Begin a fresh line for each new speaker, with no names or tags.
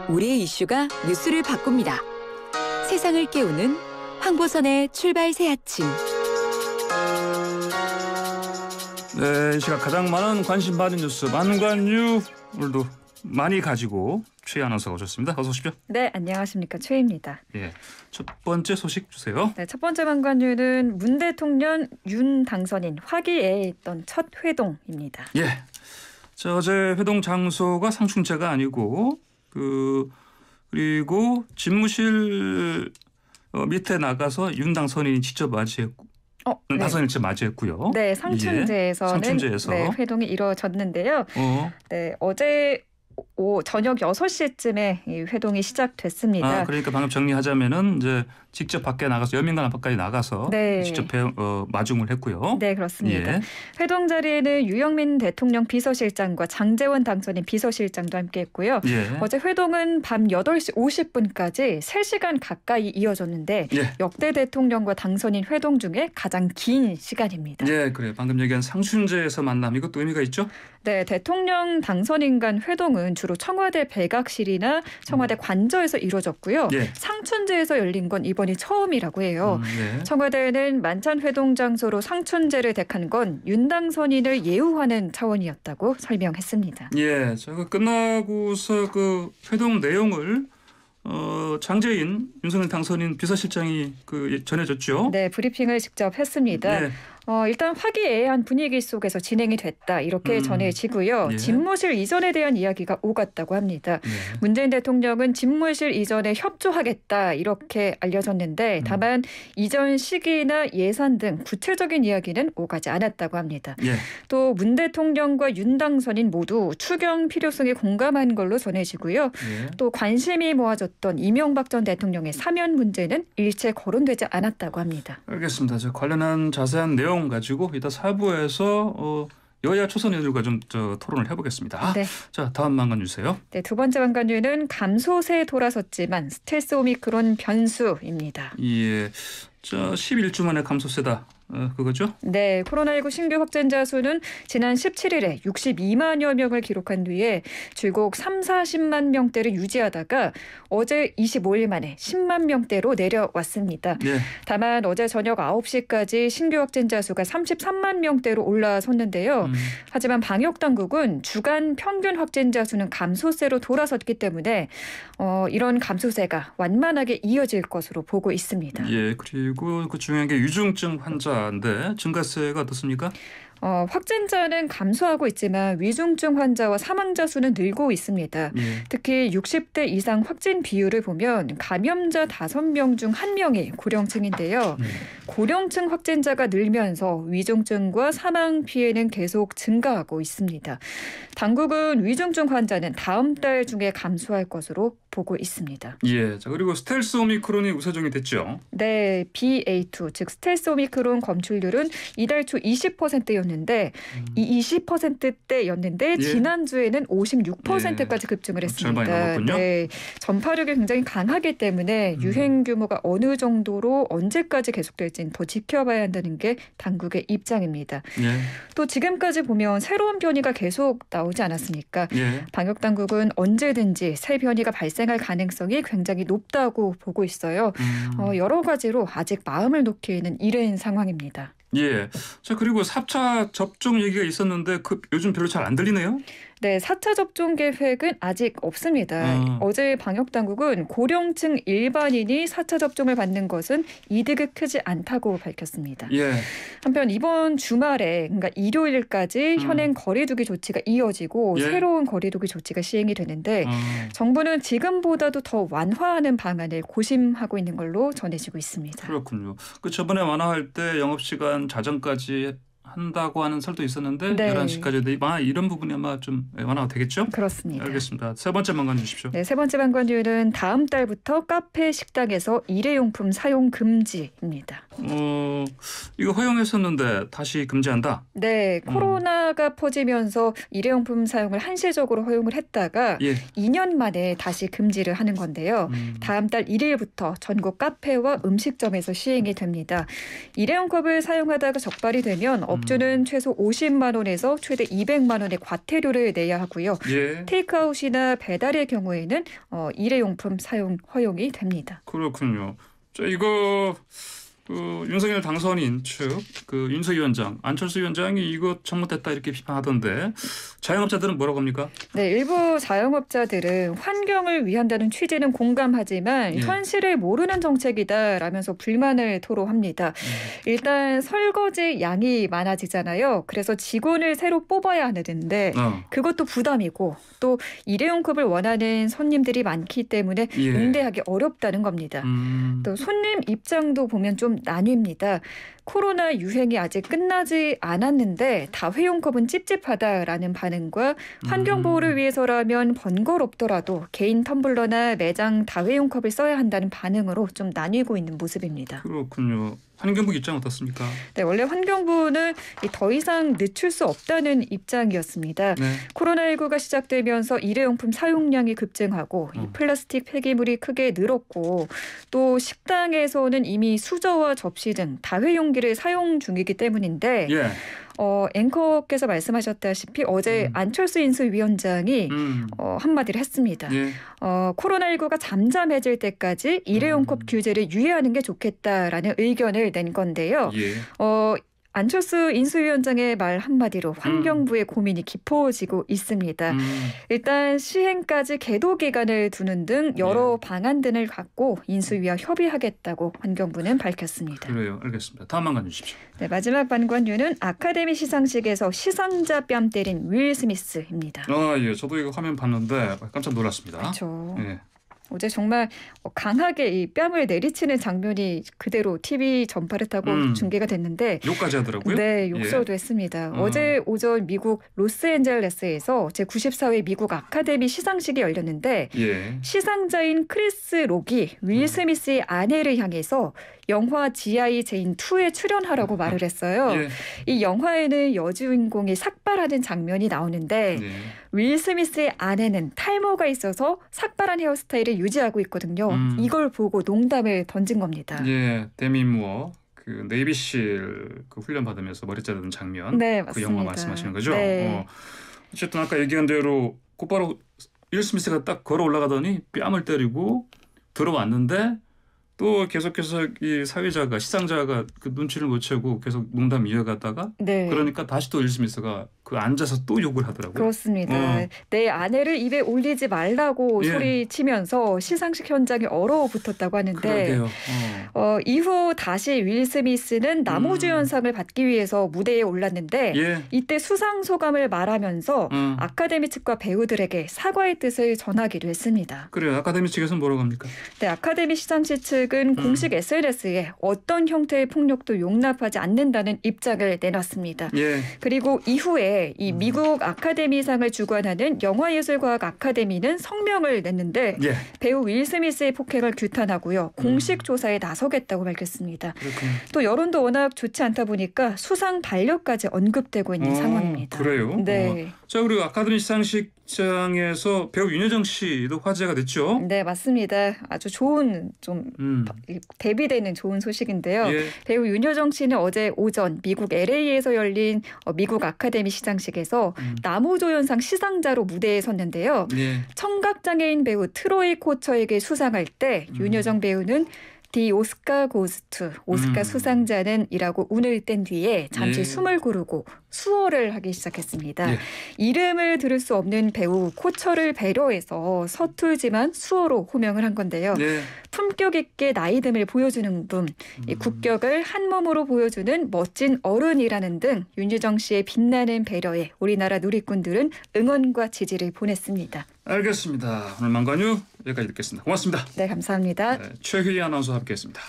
우리의 이슈가 뉴스를 바꿉니다. 세상을 깨우는 황보선의 출발 새 아침.
네, 이 시각 가장 많은 관심 받는 뉴스 만관유 오늘도 많이 가지고 최 아나운서가 오셨습니다. 어서 오십시오.
네, 안녕하십니까. 최입니다.
예, 첫 번째 소식 주세요.
네, 첫 번째 만관유는 문 대통령 윤 당선인 화기애애했던 첫 회동입니다.
예, 어제 회동 장소가 상충제가 아니고 그리고 집무실 밑에 나가서 윤 당선인이 직접 맞이했고.
네.
당선인을 직접 맞이했고요.
네, 상춘제에서는
상춘제에서.
네, 회동이 이루어졌는데요. 네, 어제 저녁 6시쯤에 이 회동이 시작됐습니다.
그러니까 방금 정리하자면은 이제 직접 밖에 나가서 여민관 앞까지 나가서
네.
직접 마중을 했고요.
네, 그렇습니다.
예.
회동 자리에는 유영민 대통령 비서실장과 장제원 당선인 비서실장도 함께했고요.
예.
어제 회동은 밤 8시 50분까지 3시간 가까이 이어졌는데
예.
역대 대통령과 당선인 회동 중에 가장 긴 시간입니다.
예, 그래. 방금 얘기한 상춘제에서 만남 이것도 의미가 있죠?
네, 대통령 당선인 간 회동은 주로 청와대 백악실이나 청와대 관저에서 이루어졌고요.
예.
상춘제에서 열린 건 이번이 처음이라고 해요.
예.
청와대는 만찬 회동 장소로 상춘제를 택한 건 윤 당선인을 예우하는 차원이었다고 설명했습니다.
예, 제가 끝나고서 그 회동 내용을 장제인 윤석열 당선인 비서실장이 전해줬죠.
네, 브리핑을 직접 했습니다.
네.
일단 화기애애한 분위기 속에서 진행이 됐다 이렇게 전해지고요.
예.
집무실 이전에 대한 이야기가 오갔다고 합니다.
예.
문재인 대통령은 집무실 이전에 협조하겠다 이렇게 알려졌는데 다만 이전 시기나 예산 등 구체적인 이야기는 오가지 않았다고 합니다.
예.
또 문 대통령과 윤 당선인 모두 추경 필요성에 공감한 걸로 전해지고요.
예.
또 관심이 모아졌던 이명박 전 대통령의 사면 문제는 일체 거론되지 않았다고 합니다.
알겠습니다. 관련한 자세한 내용 가지고 이따 4부에서 여야 초선 의원들과 좀 토론을 해보겠습니다.
네.
자, 다음 만관 주세요.
네, 두 번째 만관유는 감소세에 돌아섰지만 스텔스 오미크론 변수입니다.
예, 11주 만에 감소세다. 그거죠?
네, 코로나19 신규 확진자 수는 지난 17일에 62만여 명을 기록한 뒤에 줄곧 3, 40만 명대를 유지하다가 어제 25일 만에 10만 명대로 내려왔습니다.
예.
다만 어제 저녁 9시까지 신규 확진자 수가 33만 명대로 올라섰는데요. 하지만 방역당국은 주간 평균 확진자 수는 감소세로 돌아섰기 때문에 이런 감소세가 완만하게 이어질 것으로 보고 있습니다.
예, 그리고 그 중요한 게 유중증 환자인데 증가세가 어떻습니까?
확진자는 감소하고 있지만 위중증 환자와 사망자 수는 늘고 있습니다.
예.
특히 60대 이상 확진 비율을 보면 감염자 5명 중 1명이 고령층인데요. 고령층 확진자가 늘면서 위중증과 사망 피해는 계속 증가하고 있습니다. 당국은 위중증 환자는 다음 달 중에 감소할 것으로 보고 있습니다.
예, 그리고 스텔스 오미크론이 우세종이 됐죠.
네, BA2 즉 스텔스 오미크론 검출률은 이달 초 20%였는데 이 20%대였는데
예.
지난주에는 56%까지 급증을 했습니다.
많이 넘었군요.
네, 전파력이 굉장히 강하기 때문에 유행 규모가 어느 정도로 언제까지 계속될지는 더 지켜봐야 한다는 게 당국의 입장입니다.
예.
또 지금까지 보면 새로운 변이가 계속 나오지 않았습니까?
예.
방역 당국은 언제든지 새 변이가 발생할 가능성이 굉장히 높다고 보고 있어요. 여러 가지로 아직 마음을 놓기에는 이른 상황입니다.
예. 그리고 4차 접종 얘기가 있었는데 요즘 별로 잘 안 들리네요.
네, 4차 접종 계획은 아직 없습니다. 어제 방역당국은 고령층 일반인이 4차 접종을 받는 것은 이득이 크지 않다고 밝혔습니다.
예.
한편 이번 주말에 그러니까 일요일까지 현행 거리두기 조치가 이어지고
예.
새로운 거리두기 조치가 시행이 되는데 정부는 지금보다도 더 완화하는 방안을 고심하고 있는 걸로 전해지고 있습니다.
그렇군요. 저번에 완화할 때 영업시간 자정까지 한다고 하는 설도 있었는데
네.
11시까지 이런 부분이 아마 좀 완화가 되겠죠?
그렇습니다.
알겠습니다. 세 번째 만관 주십시오.
네, 세 번째 방관유는 다음 달부터 카페, 식당에서 일회용품 사용 금지입니다.
이거 허용했었는데 다시 금지한다?
네, 코로나가 퍼지면서 일회용품 사용을 한시적으로 허용을 했다가
예.
2년 만에 다시 금지를 하는 건데요. 다음 달 1일부터 전국 카페와 음식점에서 시행이 됩니다. 일회용 컵을 사용하다가 적발이 되면 업주는 최소 50만 원에서 최대 200만 원의 과태료를 내야 하고요.
예.
테이크아웃이나 배달의 경우에는 일회용품 사용 허용이 됩니다.
그렇군요. 저 이거 윤석열 당선인 측 그 윤석위원장 안철수 위원장이 이거 잘못됐다 이렇게 비판하던데 자영업자들은 뭐라고 합니까?
네, 일부 자영업자들은 환경을 위한다는 취지는 공감하지만
예.
현실을 모르는 정책이다라면서 불만을 토로합니다. 일단 설거지 양이 많아지잖아요. 그래서 직원을 새로 뽑아야 하는데 그것도 부담이고 또 일회용컵을 원하는 손님들이 많기 때문에
예.
응대하기 어렵다는 겁니다. 또 손님 입장도 보면 좀 나뉩니다. 코로나 유행이 아직 끝나지 않았는데 다회용컵은 찝찝하다라는 반응과 환경보호를 위해서라면 번거롭더라도 개인 텀블러나 매장 다회용컵을 써야 한다는 반응으로 좀 나뉘고 있는 모습입니다.
그렇군요. 환경부 입장 어떻습니까?
네, 원래 환경부는 더 이상 늦출 수 없다는 입장이었습니다.
네.
코로나19가 시작되면서 일회용품 사용량이 급증하고 이 플라스틱 폐기물이 크게 늘었고 또 식당에서는 이미 수저와 접시 등 다회용기를 사용 중이기 때문인데
예.
앵커께서 말씀하셨다시피 어제 안철수 인수위원장이 한마디를 했습니다.
예.
코로나19가 잠잠해질 때까지 일회용컵 규제를 유예하는 게 좋겠다라는 의견을 낸 건데요.
예.
안철수 인수위원장의 말 한마디로 환경부의 고민이 깊어지고 있습니다. 일단 시행까지 계도 기간을 두는 등 여러 방안 등을 갖고 인수위와 협의하겠다고 환경부는 밝혔습니다.
그래요. 알겠습니다. 다음 방관 주십시오.
네, 마지막 관건류는 아카데미 시상식에서 시상자 뺨 때린 윌 스미스입니다.
예. 저도 이거 화면 봤는데 깜짝 놀랐습니다.
그렇죠.
예.
어제 정말 강하게 이 뺨을 내리치는 장면이 그대로 TV 전파를 타고 중계가 됐는데
욕까지 하더라고요.
네, 욕설도 했습니다. 어제 오전 미국 로스앤젤레스에서 제94회 미국 아카데미 시상식이 열렸는데
예.
시상자인 크리스 록이 윌 스미스의 아내를 향해서 영화 G.I. 제인 2에 출연하라고 말을 했어요.
예.
이 영화에는 여주인공이 삭발하는 장면이 나오는데
예.
윌 스미스의 아내는 탈모가 있어서 삭발한 헤어스타일을 유지하고 있거든요. 이걸 보고 농담을 던진 겁니다.
예. 데미 무어 그 네이비실 그 훈련 받으면서 머리 자르는 장면.
네,
그
맞습니다.
영화 말씀하시는 거죠?
네.
어쨌든 아까 얘기한 대로 곧바로 윌 스미스가 딱 걸어 올라가더니 뺨을 때리고 들어왔는데 또 계속해서 이 사회자가 시상자가 그 눈치를 못 채고 계속 농담 이어가다가
네.
그러니까 다시 또 윌 스미스가 그 앉아서 또 욕을 하더라고요.
그렇습니다. 내 아내를 입에 올리지 말라고
예.
소리치면서 시상식 현장에 얼어붙었다고 하는데
그러게요.
이후 다시 윌 스미스는 남우주연상을 받기 위해서 무대에 올랐는데
예.
이때 수상 소감을 말하면서 아카데미 측과 배우들에게 사과의 뜻을 전하기도 했습니다.
그래요. 아카데미 측에서는 뭐라고 합니까?
네, 아카데미 시상식 측은 공식 SNS에 어떤 형태의 폭력도 용납하지 않는다는 입장을 내놨습니다.
예.
그리고 이후에 이 미국 아카데미상을 주관하는 영화예술과학 아카데미는 성명을 냈는데
예.
배우 윌 스미스의 폭행을 규탄하고요. 공식 조사에 나서겠다고 밝혔습니다.
그렇군요.
또 여론도 워낙 좋지 않다 보니까 수상 반려까지 언급되고 있는 상황입니다.
그래요?
네.
자, 그리고 아카데미 시상식장에서 배우 윤여정 씨도 화제가 됐죠?
네, 맞습니다. 아주 좋은 좀 대비되는 좋은 소식인데요.
예.
배우 윤여정 씨는 어제 오전 미국 LA에서 열린 미국 아카데미 시상식에서 남우조연상 시상자로 무대에 섰는데요.
예.
청각장애인 배우 트로이 코처에게 수상할 때 윤여정 배우는 디 오스카 고스트 오스카 수상자는 이라고 운을 뗀 뒤에 잠시
예.
숨을 고르고 수어를 하기 시작했습니다.
예.
이름을 들을 수 없는 배우 코처를 배려해서 서툴지만 수어로 호명을 한 건데요.
예.
품격 있게 나이듦을 보여주는 분, 이 국격을 한 몸으로 보여주는 멋진 어른이라는 등 윤여정 씨의 빛나는 배려에 우리나라 누리꾼들은 응원과 지지를 보냈습니다.
알겠습니다. 오늘 망관유 여기까지 듣겠습니다. 고맙습니다.
네, 감사합니다.
최휘희 아나운서와 함께했습니다.